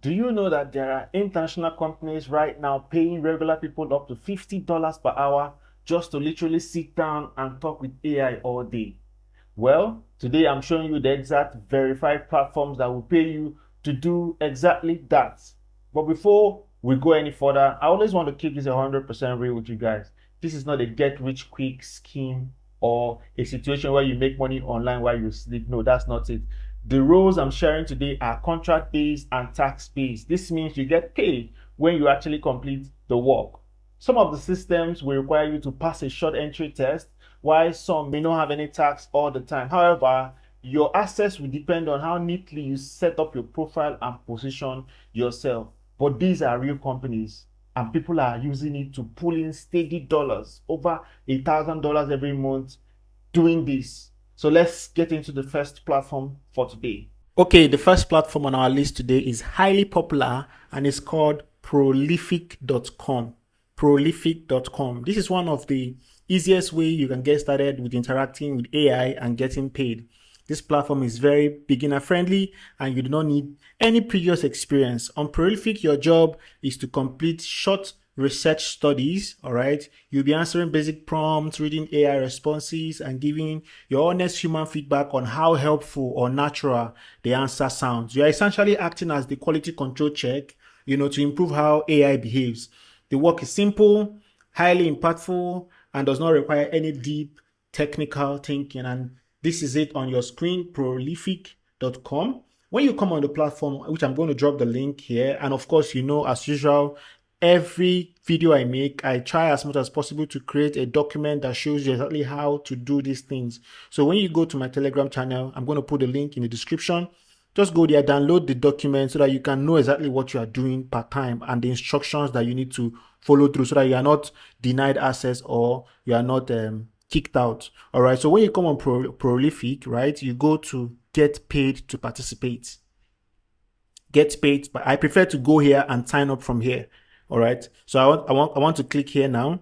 Do you know that there are international companies right now paying regular people up to $50 per hour just to literally sit down and talk with AI all day? Well, today I'm showing you the exact verified platforms that will pay you to do exactly that. But before we go any further, I always want to keep this 100% real with you guys. This is not a get rich quick scheme or a situation where you make money online while you sleep. No, that's not it. The rules I'm sharing today are contract based and tax based. This means you get paid when you actually complete the work. Some of the systems will require you to pass a short entry test, while some may not have any tax all the time. However, your access will depend on how neatly you set up your profile and position yourself. But these are real companies, and people are using it to pull in steady dollars, over $1,000 every month doing this. So let's get into the first platform for today. Okay, the first platform on our list today is highly popular and it's called prolific.com. Prolific.com. This is one of the easiest way you can get started with interacting with AI and getting paid. This platform is very beginner friendly and you do not need any previous experience. On Prolific, your job is to complete short research studies. All right, you'll be answering basic prompts, reading AI responses, and giving your honest human feedback on how helpful or natural the answer sounds. You are essentially acting as the quality control check, to improve how AI behaves. The work is simple, highly impactful, and does not require any deep technical thinking. And this is it on your screen, prolific.com. When you come on the platform, which I'm going to drop the link here, and of course, as usual, every video I make, I try as much as possible to create a document that shows you exactly how to do these things. So when you go to my Telegram channel, I'm going to put the link in the description. Just go there, download the document so that you can know exactly what you are doing per time and the instructions that you need to follow through so that you are not denied access or you are not kicked out. All right. So when you come on Prolific, right, you go to get paid to participate. Get paid, but I prefer to go here and sign up from here. All right. So I want to click here now.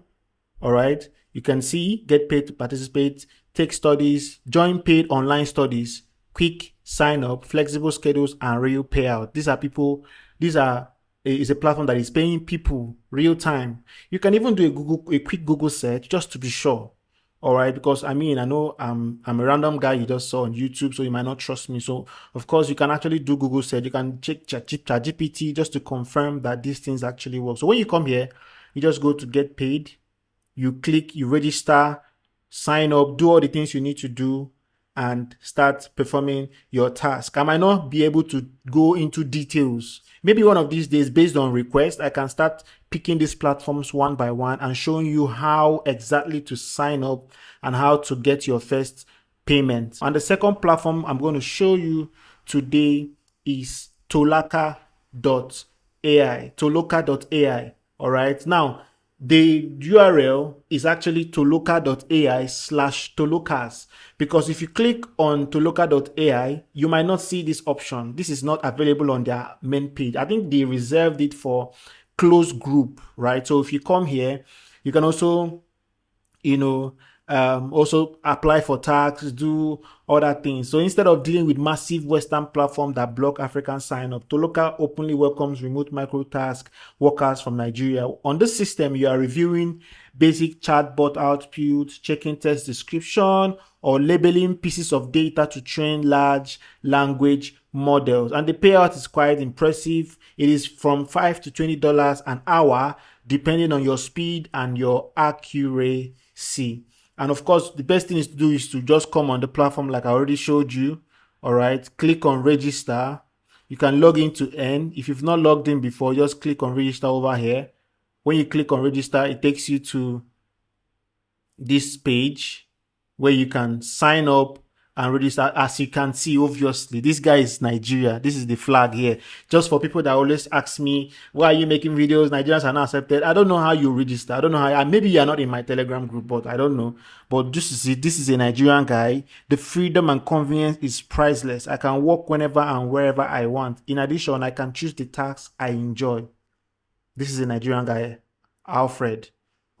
All right. You can see get paid to participate, take studies, join paid online studies, quick sign up, flexible schedules, and real payout. These is a platform that is paying people real time. You can even do a quick Google search just to be sure. All right, because I know I'm a random guy you just saw on YouTube, so you might not trust me. So of course you can actually do Google search. You can check ChatGPT just to confirm that these things actually work. So when you come here, you just go to get paid. You click, you register, sign up, do all the things you need to do, and start performing your task. I might not be able to go into details. Maybe one of these days, based on request, I can start picking these platforms one by one and showing you how exactly to sign up and how to get your first payment. And the second platform I'm going to show you today is Toloka.ai. Toloka.ai. All right. Now, the URL is actually toloka.ai/tolokas, because if you click on toloka.ai, you might not see this option. This is not available on their main page. I think they reserved it for closed group, right? So if you come here, you can also, also apply for tax, do other things. So instead of dealing with massive Western platform that block African sign up, Toloka openly welcomes remote micro task workers from Nigeria. On this system, you are reviewing basic chatbot outputs, checking text description, or labeling pieces of data to train large language models. And the payout is quite impressive. It is from $5 to $20 an hour, depending on your speed and your accuracy. And of course, the best thing is to do is to just come on the platform like I already showed you. All right, click on register. You can log in to earn. If you've not logged in before, just click on register over here. When you click on register, it takes you to this page where you can sign up and register. As you can see, obviously, this guy is Nigeria. This is the flag here. Just for people that always ask me, why are you making videos? Nigerians are not accepted. I don't know how you register. I don't know how. Maybe you are not in my Telegram group, but I don't know. But this is a Nigerian guy. The freedom and convenience is priceless. I can work whenever and wherever I want. In addition, I can choose the tasks I enjoy. This is a Nigerian guy, Alfred.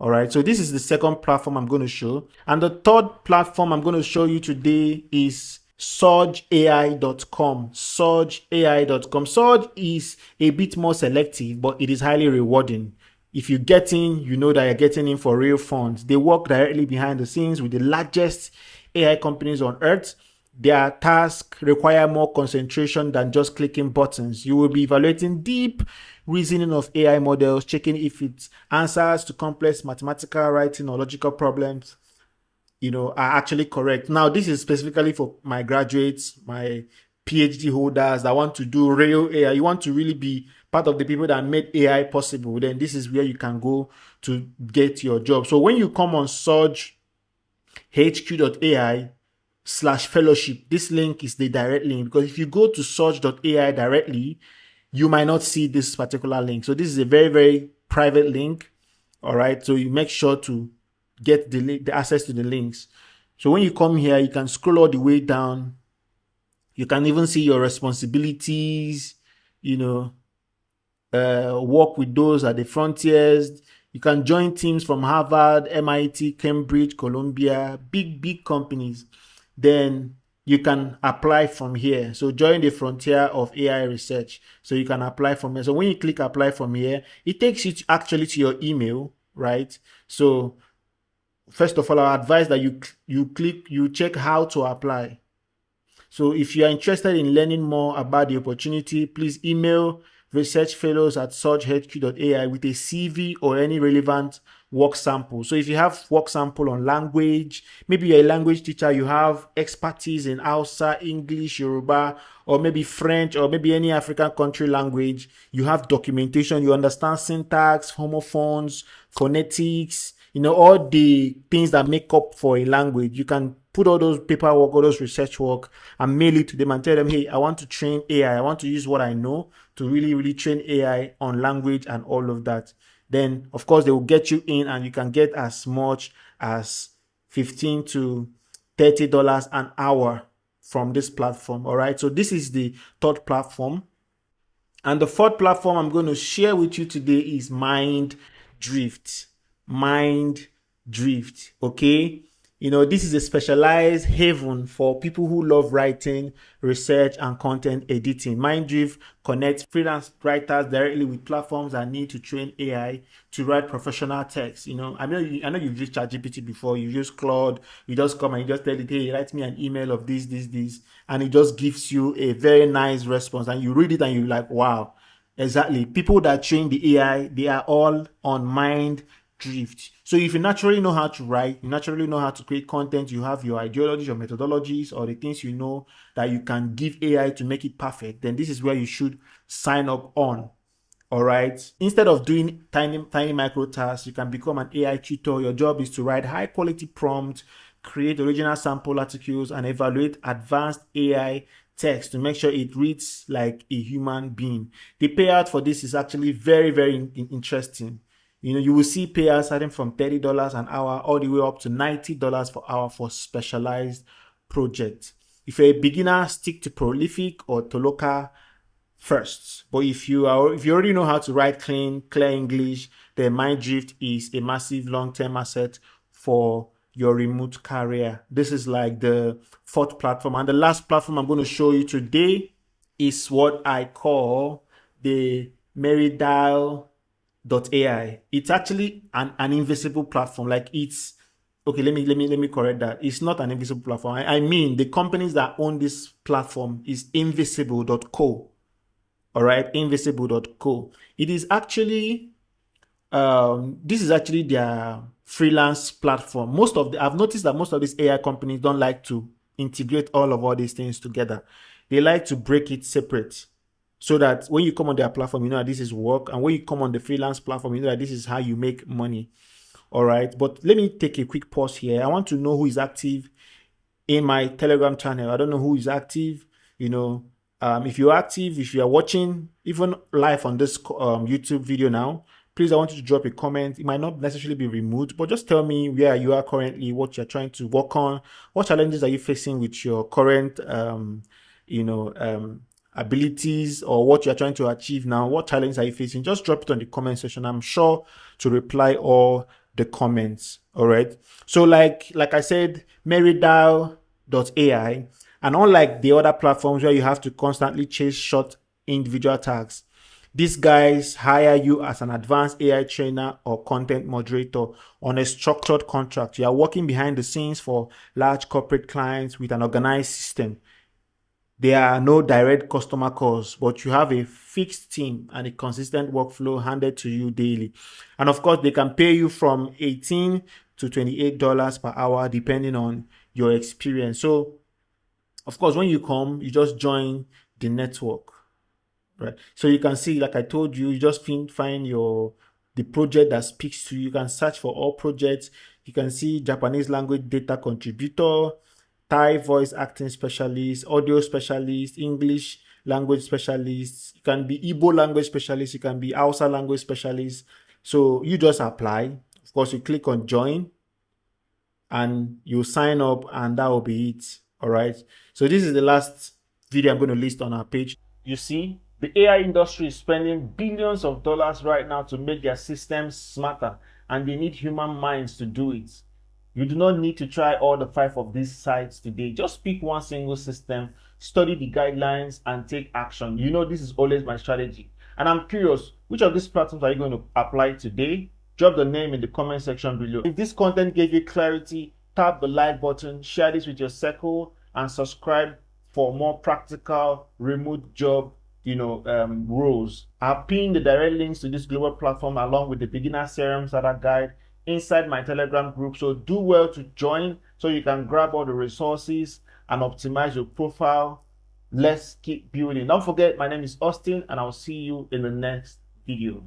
All right, so this is the second platform I'm going to show. And the third platform I'm going to show you today is surgeai.com. Surgeai.com. Surge is a bit more selective, but it is highly rewarding. If you get in, you know that you're getting in for real funds. They work directly behind the scenes with the largest AI companies on earth. Their tasks require more concentration than just clicking buttons. You will be evaluating deep reasoning of AI models, checking if it answers to complex mathematical writing or logical problems, are actually correct. Now, this is specifically for my graduates, my PhD holders that want to do real AI. You want to really be part of the people that made AI possible. Then this is where you can go to get your job. So when you come on surgehq.ai/fellowship, this link is the direct link, because if you go to surge.ai directly, you might not see this particular link. So this is a very, very private link. All right. So you make sure to get the access to the links. So when you come here, you can scroll all the way down. You can even see your responsibilities, work with those at the frontiers. You can join teams from Harvard, MIT, Cambridge, Columbia, big companies. Then you can apply from here. So join the frontier of AI research. So you can apply from here. So when you click apply from here, it takes you actually to your email, right? So first of all, I advise that you check how to apply. So if you are interested in learning more about the opportunity, please email researchfellows@surgehq.ai with a CV or any relevant work sample. So if you have work sample on language, maybe you're a language teacher, you have expertise in Hausa, English, Yoruba, or maybe French, or maybe any African country language, you have documentation, you understand syntax, homophones, phonetics, all the things that make up for a language. You can put all those paperwork, all those research work, and mail it to them and tell them, hey, I want to train AI. I want to use what I know to really, really train AI on language and all of that. Then, of course, they will get you in, and you can get as much as $15 to $30 an hour from this platform. All right. So this is the third platform. And the fourth platform I'm going to share with you today is Minddrift. Minddrift. Okay. This is a specialized haven for people who love writing, research, and content editing. Minddrift connects freelance writers directly with platforms that need to train AI to write professional text. I know you've used ChatGPT before. You use Claude. You just come and you just tell it, hey, write me an email of this, and it just gives you a very nice response. And you read it and you're like, wow, exactly. People that train the AI, they are all on Minddrift. So if you naturally know how to write, you naturally know how to create content, you have your ideologies, your methodologies, or the things you know that you can give AI to make it perfect, then this is where you should sign up on. All right. Instead of doing tiny micro tasks, you can become an AI tutor. Your job is to write high quality prompts, create original sample articles, and evaluate advanced AI text to make sure it reads like a human being. The payout for this is actually very, very interesting. You will see payouts starting from $30 an hour all the way up to $90 per hour for specialized projects. If you're a beginner, stick to Prolific or Toloka first. But if you already know how to write clear English, then Minddrift is a massive long-term asset for your remote career. This is like the fourth platform. And the last platform I'm going to show you today is what I call the Meridile.ai. It's actually an invisible platform. Like it's okay. Let me correct that. It's not an invisible platform. I mean, the companies that own this platform is invisible.co. All right, invisible.co. It is actually this is actually their freelance platform. I've noticed that most of these AI companies don't like to integrate all these things together. They like to break it separate, so that when you come on their platform, you know that this is work, and when you come on the freelance platform, you know that this is how you make money. All right, but let me take a quick pause here. I want to know who is active in my Telegram channel. I don't know who is active. If you're active, if you are watching even live on this YouTube video now, please, I want you to drop a comment. It might not necessarily be remote, but just tell me where you are currently, what you're trying to work on, what challenges are you facing with your current, abilities, or what you're trying to achieve now. What challenges are you facing? Just drop it on the comment section. I'm sure to reply all the comments. All right. So like I said, Meridile.ai. And unlike the other platforms where you have to constantly chase short individual tags, these guys hire you as an advanced AI trainer or content moderator on a structured contract. You are working behind the scenes for large corporate clients with an organized system. There are no direct customer calls, but you have a fixed team and a consistent workflow handed to you daily. And of course, they can pay you from $18 to $28 per hour, depending on your experience. So, of course, when you come, you just join the network, right? So you can see, like I told you, you just find the project that speaks to you. You can search for all projects. You can see Japanese language data contributor, Thai voice acting specialist, audio specialist, English language specialist. You can be Igbo language specialist. You can be Hausa language specialist. So you just apply. Of course, you click on join and you sign up, and that will be it. All right. So this is the last video I'm going to list on our page. You see, the AI industry is spending billions of dollars right now to make their systems smarter, and they need human minds to do it. You do not need to try all the 5 of these sites today. Just pick one single system, study the guidelines, and take action. You know, this is always my strategy. And I'm curious, which of these platforms are you going to apply today? Drop the name in the comment section below. If this content gave you clarity, tap the like button, share this with your circle, and subscribe for more practical remote job roles. I've pinned the direct links to this global platform along with the beginner serum starter guide inside my Telegram group, so do well to join so you can grab all the resources and optimize your profile. Let's keep building. Don't forget, my name is Austin, and I'll see you in the next video.